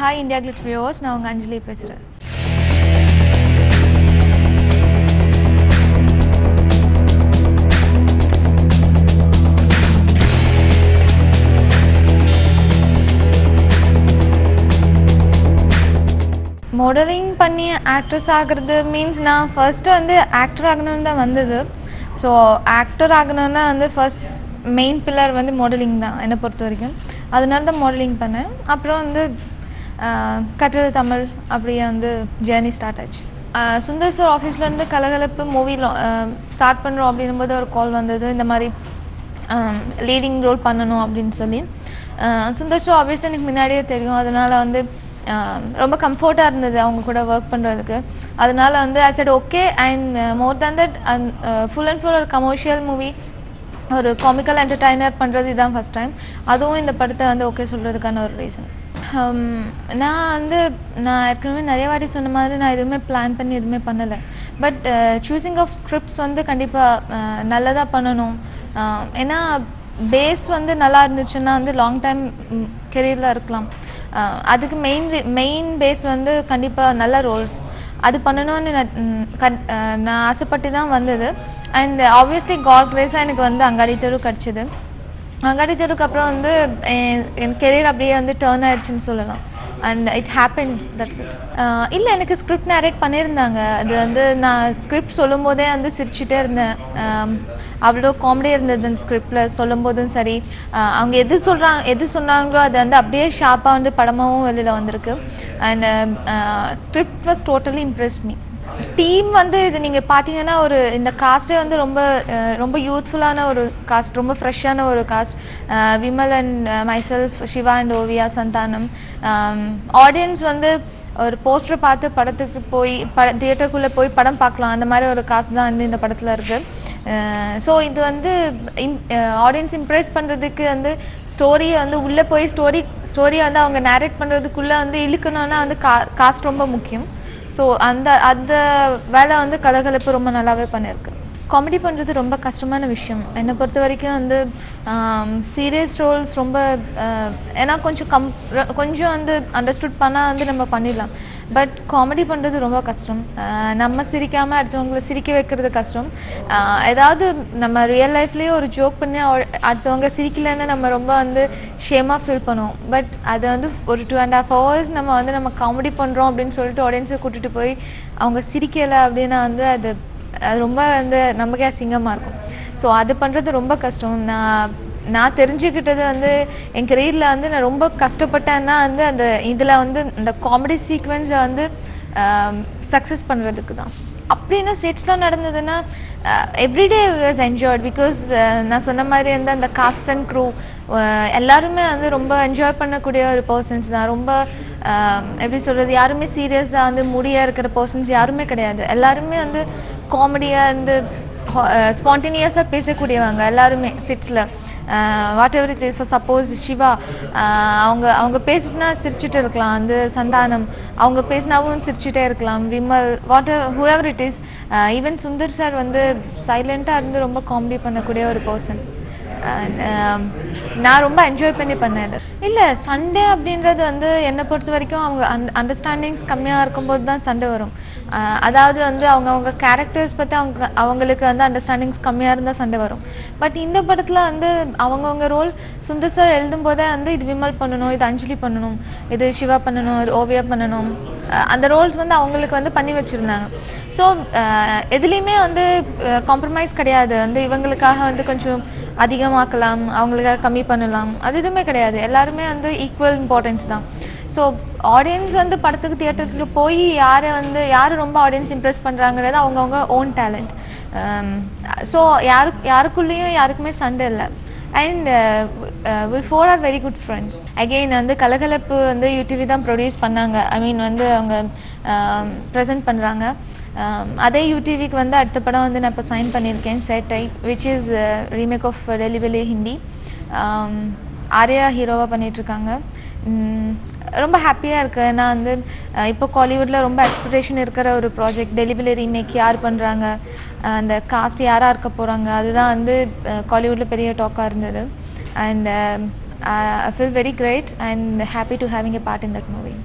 Hi India Glitz viewers, நான் உங்க அஞ்சலி பேசுறேன். மாடலிங் பண்ணி ஆக்ட்ரஸ் ஆகிறது மீன்ஸ் நான் ஃபர்ஸ்ட் வந்து ஆக்டர் ஆகணும்னு தான் வந்தது. ஸோ ஆக்டர் ஆகணும்னா வந்து ஃபர்ஸ்ட் மெயின் பில்லர் வந்து மாடலிங் தான் என்னை பொறுத்த வரைக்கும். அதனால தான் மாடலிங் பண்ணேன். அப்புறம் வந்து கற்றது தமிழ் அப்படியே வந்து ஜேர்னி ஸ்டார்ட் ஆச்சு. சுந்தர் சார் ஆஃபீஸ்லேருந்து கலகலப்பு மூவியில் ஸ்டார்ட் பண்ணுறோம் அப்படின்னும் போது ஒரு கால் வந்தது, இந்த மாதிரி லீடிங் ரோல் பண்ணணும் அப்படின்னு சொல்லி. சுந்தர் சார் ஆப்வியஸ்லி எனக்கு முன்னாடியே தெரியும், அதனால வந்து ரொம்ப கம்ஃபர்ட்டாக இருந்தது அவங்க கூட ஒர்க் பண்ணுறதுக்கு. அதனால வந்து ஐ set okay. And more than that full and full ஒரு கமர்ஷியல் மூவி, ஒரு காமிக்கல் என்டர்டைனர் பண்ணுறது இதுதான் ஃபர்ஸ்ட் டைம். அதுவும் இந்த படத்தை வந்து ஓகே சொல்கிறதுக்கான ஒரு ரீசன். நான் ஏற்கனவே நிறைய வாட்டி சொன்ன மாதிரி நான் எதுவுமே பிளான் பண்ணி எதுவுமே பண்ணலை. பட் சூஸிங் ஆஃப் ஸ்கிரிப்ட்ஸ் வந்து கண்டிப்பாக நல்லதாக பண்ணணும். ஏன்னா பேஸ் வந்து நல்லா இருந்துச்சுன்னா வந்து லாங் டைம் கெரியரில் இருக்கலாம். அதுக்கு மெயின் பேஸ் வந்து கண்டிப்பாக நல்ல ரோல்ஸ் அது பண்ணணும்னு நான் ஆசைப்பட்டு தான் வந்தது. அண்ட் ஆப்வியஸ்லி காட் கிரேஸாக எனக்கு வந்து அங்காடி தெரு கிடச்சிது. அங்காடி தெருக்கு அப்புறம் வந்து என் கெரியர் அப்படியே வந்து டேர்ன் ஆயிடுச்சுன்னு சொல்லலாம். And it happens, that's it. இல்லை, எனக்கு ஸ்கிரிப்ட் நேரேட் பண்ணியிருந்தாங்க. அது வந்து நான் ஸ்கிரிப்ட் சொல்லும் போதே வந்து சிரிச்சுட்டே இருந்தேன். அவ்வளோ காமெடி இருந்தது அந்த ஸ்கிரிப்டில் சொல்லும் போதும் சரி. அவங்க எது சொன்னாங்களோ அது வந்து அப்படியே ஷார்ப்பாக வந்து படமாகவும் வெளியில் வந்திருக்கு. And script was totally Impress me. Team வந்து இது நீங்கள் பார்த்தீங்கன்னா ஒரு இந்த காஸ்டே வந்து ரொம்ப யூத்ஃபுல்லான ஒரு காஸ்ட், ரொம்ப ஃப்ரெஷ்ஷான ஒரு cast. Vimal and myself, Siva and Oviya, Santhanam. Audience வந்து ஒரு போஸ்டரை பார்த்து படத்துக்கு போய் தியேட்டருக்குள்ளே போய் படம் பார்க்கலாம், அந்த மாதிரி ஒரு காஸ்ட் தான் வந்து இந்த படத்தில் இருக்குது. ஸோ இது வந்து ஆடியன்ஸ் இம்ப்ரெஸ் பண்ணுறதுக்கு வந்து ஸ்டோரியை வந்து உள்ளே போய் ஸ்டோரியை வந்து அவங்க நேரேட் பண்ணுறதுக்குள்ளே வந்து இழுக்கணும்னா வந்து காஸ்ட் ரொம்ப முக்கியம். ஸோ அந்த வேலை வந்து கலகலப்பு ரொம்ப நல்லாவே பண்ணியிருக்கு. காமெடி பண்ணுறது ரொம்ப கஷ்டமான விஷயம் என்னை பொறுத்த வரைக்கும். வந்து சீரியஸ் ரோல்ஸ் ரொம்ப ஏன்னா கொஞ்சம் வந்து அண்டர்ஸ்டுட் பண்ணால் வந்து நம்ம பண்ணிடலாம். பட் காமெடி பண்ணுறது ரொம்ப கஷ்டம். நம்ம சிரிக்காமல் அடுத்தவங்களை சிரிக்க வைக்கிறது கஷ்டம். ஏதாவது நம்ம ரியல் லைஃப்லேயே ஒரு ஜோக் பண்ணி அடுத்தவங்க சிரிக்கலைன்னு நம்ம ரொம்ப வந்து ஷேமாக ஃபீல் பண்ணுவோம். பட் அதை வந்து ஒரு 2.5 hours நம்ம காமெடி பண்ணுறோம் அப்படின்னு சொல்லிட்டு ஆடியன்ஸை கூட்டிகிட்டு போய் அவங்க சிரிக்கலை அப்படின்னா வந்து அது ரொம்ப வந்து நமக்கே அசிங்கமாக இருக்கும். ஸோ அது பண்ணுறது ரொம்ப கஷ்டம். நான் தெரிஞ்சுக்கிட்டது வந்து என் கெரியரில் வந்து நான் ரொம்ப கஷ்டப்பட்டேன்னா வந்து அந்த இதில் வந்து இந்த காமெடி சீக்வென்ஸை வந்து சக்ஸஸ் பண்ணுறதுக்கு தான். அப்படின்னு செட்ஸ்லாம் நடந்ததுன்னா எவ்ரிடே வாஸ் என்ஜாய்ட். பிகாஸ் நான் சொன்ன மாதிரி வந்து அந்த காஸ்ட் அண்ட் க்ரூ எல்லாருமே வந்து ரொம்ப என்ஜாய் பண்ணக்கூடிய ஒரு பர்சன்ஸ் தான். ரொம்ப எப்படி சொல்கிறது, யாருமே சீரியஸாக வந்து மூடியாக இருக்கிற பர்சன்ஸ் யாருமே கிடையாது. எல்லாருமே வந்து காமெடியாக வந்து ஸ்பான்டேனியஸாக பேசக்கூடியவங்க எல்லாருமே செட்ஸில். Whatever it is. Suppose Siva அவங்க பேசினா சிரிச்சுட்டு இருக்கலாம், அந்த சந்தானம் அவங்க பேசினாவும் சிரிச்சுட்டே இருக்கலாம், Vimal whoever it is. Even Sundar sir வந்து சைலண்ட்டாக இருந்து ரொம்ப காமெடி பண்ணக்கூடிய ஒரு பர்சன். நான் ரொம்ப என்ஜாய் பண்ணேன். இல்லை, சண்டே அப்படின்றது வந்து என்னை பொறுத்த வரைக்கும் அவங்க அண்டர்ஸ்டாண்டிங்ஸ் கம்மியாக இருக்கும்போது தான் சண்டை வரும். அதாவது வந்து அவங்க கேரக்டர்ஸ் பற்றி அவங்களுக்கு வந்து அண்டர்ஸ்டாண்டிங்ஸ் கம்மியாக இருந்தால் சண்டை வரும். பட் இந்த படத்தில் வந்து அவங்கவுங்க ரோல் சுந்தர் சார் எழுதும் போதே வந்து இது விமல் பண்ணணும், இது அஞ்சலி பண்ணணும், இது சிவா பண்ணணும், இது ஓவியா பண்ணணும், அந்த ரோல்ஸ் வந்து அவங்களுக்கு வந்து பண்ணி வச்சுருந்தாங்க. ஸோ எதுலேயுமே வந்து காம்ப்ரமைஸ் கிடையாது. வந்து இவங்களுக்காக வந்து கொஞ்சம் அதிகமாக்கலாம், அவங்களுக்காக கம்மி பண்ணலாம், அது எதுவுமே கிடையாது. எல்லாருமே வந்து ஈக்குவல் இம்பார்ட்டன்ஸ் தான். ஸோ ஆடியன்ஸ் வந்து படத்துக்கு தியேட்டருக்கு போய் யார் ரொம்ப ஆடியன்ஸ் இம்ப்ரெஸ் பண்ணுறாங்கிறது அவங்கவுங்க ஓன் டேலண்ட். ஸோ யாருக்குள்ளேயும் யாருக்குமே சண்டை இல்லை. And we four are very good friends. Again வந்து கலகலப்பு வந்து யூடிவி தான் ப்ரொடியூஸ் பண்ணாங்க. ஐ மீன் வந்து அவங்க ப்ரெசென்ட் பண்ணுறாங்க. அதே யூடிவிக்கு வந்து அடுத்த படம் வந்து நான் இப்போ சைன் பண்ணியிருக்கேன், Settai, which is remake of delivery Hindi. Arya ஹீரோவாக பண்ணிகிட்ருக்காங்க. ரொம்ப ஹாப்பியாக இருக்கு. ஏன்னா வந்து இப்போ காலிவுட்டில் ரொம்ப எக்ஸ்பெக்டேஷன் இருக்கிற ஒரு ப்ராஜெக்ட் டெலிவரி ரீமேக் யார் பண்ணுறாங்க, அந்த காஸ்ட் யாராக இருக்க போகிறாங்க, அதுதான் வந்து காலிவுட்டில் பெரிய டாக்காக இருந்தது. And I feel very great and happy to having a part in that movie.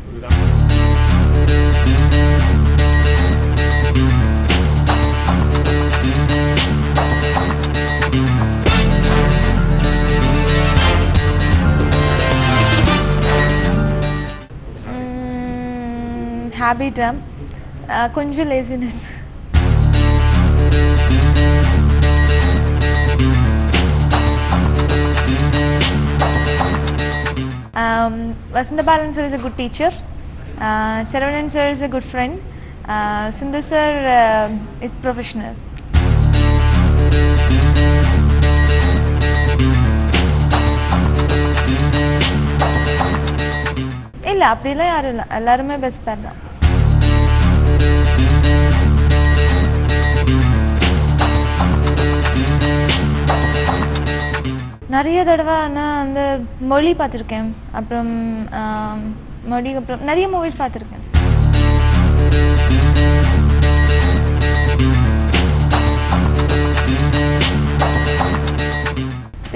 habit கொஞ்சம் laziness. Vasantha Balan sir is a good teacher. Saravanan sir is a good friend. Sundar sir is professional. இல்ல அப்படிலாம் யாரும் இல்ல, எல்லாருமே best பேர் தான். நிறைய தடவை நான் அந்த மொழி பார்த்துருக்கேன், அப்புறம் மொழிக்கு அப்புறம் நிறைய மூவிஸ் பார்த்துருக்கேன்.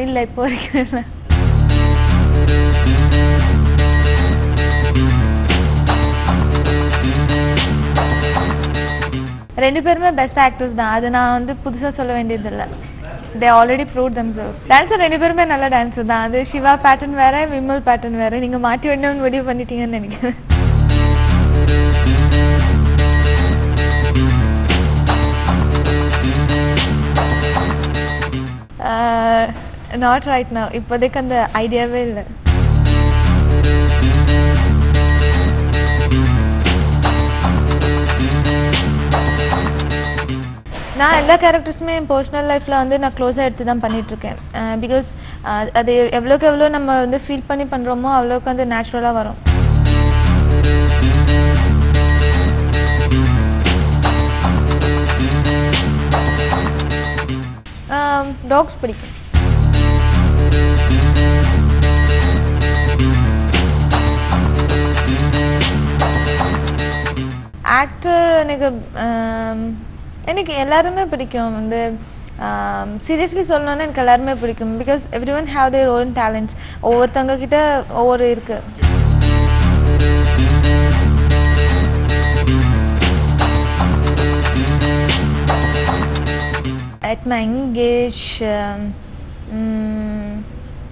இல்லை இப்போ வரைக்கும் ரெண்டு பேருமே பெஸ்ட் ஆக்டர்ஸ் தான், அது நான் வந்து புதுசாக சொல்ல வேண்டியதில்லை. They already proved themselves. Dancer ரெண்டு பேருமே நல்ல டான்சர் தான். அது சிவா பேட்டர்ன் வேற, விமல் பேட்டர்ன் வேற. நீங்க மாட்டி வேணும்னு முடிவு பண்ணிட்டீங்கன்னு நினைக்கிறேன். Not right now. இப்போதைக்கு அந்த ஐடியாவே இல்லை. நான் எல்லா கேரக்டர்ஸுமே என் பர்சனல் லைஃப்பில் வந்து நான் க்ளோஸாக எடுத்து தான் பண்ணிகிட்ருக்கேன். பிகாஸ் அது எவ்வளோக்கு எவ்வளோ நம்ம வந்து ஃபீல் பண்ணி பண்ணுறோமோ அவ்வளோக்கு வந்து நேச்சுரலாக வரும். டாக்ஸ் பிடிக்கும். ஆக்டர் எனக்கு எல்லாருமே பிடிக்கும். வந்து சீரியஸ்லி சொல்லணும்னா எனக்கு எல்லாருமே பிடிக்கும். Because every one have their own talents. ஒவ்வொருத்தவங்க கிட்ட ஒவ்வொரு இருக்கு. At my engage,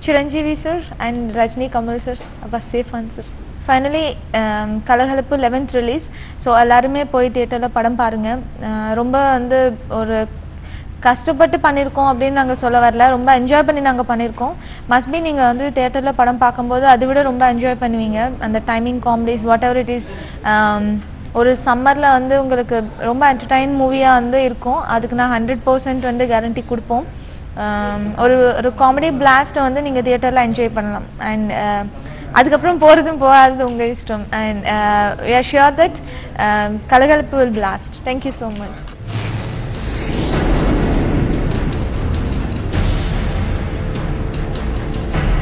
Chiranjeevi sir and Rajni Kamal sir. Abba safe answer. Finally, Kalakalappu 11th release. So எல்லாருமே போய் தியேட்டரில் படம் பாருங்க. ரொம்ப வந்து ஒரு கஷ்டப்பட்டு பண்ணியிருக்கோம் அப்படின்னு நாங்கள் சொல்ல வரல, ரொம்ப என்ஜாய் பண்ணி நாங்கள் பண்ணியிருக்கோம். மஸ்ட்பி நீங்கள் வந்து தியேட்டரில் படம் பார்க்கும்போது அதை விட ரொம்ப என்ஜாய் பண்ணுவீங்க. அந்த timing, comedies, what ever it is. ஒரு சம்மரில் வந்து உங்களுக்கு ரொம்ப என்டர்டைன் மூவியாக வந்து இருக்கும். அதுக்கு நான் 100% வந்து கேரண்டி கொடுப்போம். ஒரு காமெடி பிளாஸ்ட்டை வந்து நீங்கள் தியேட்டரில் என்ஜாய் பண்ணலாம். அண்ட் அதுக்கப்புறம் போகிறதும் போகாதது உங்கள் இஷ்டம். And we are sure that Kalakalappu will blast. Thank you so much.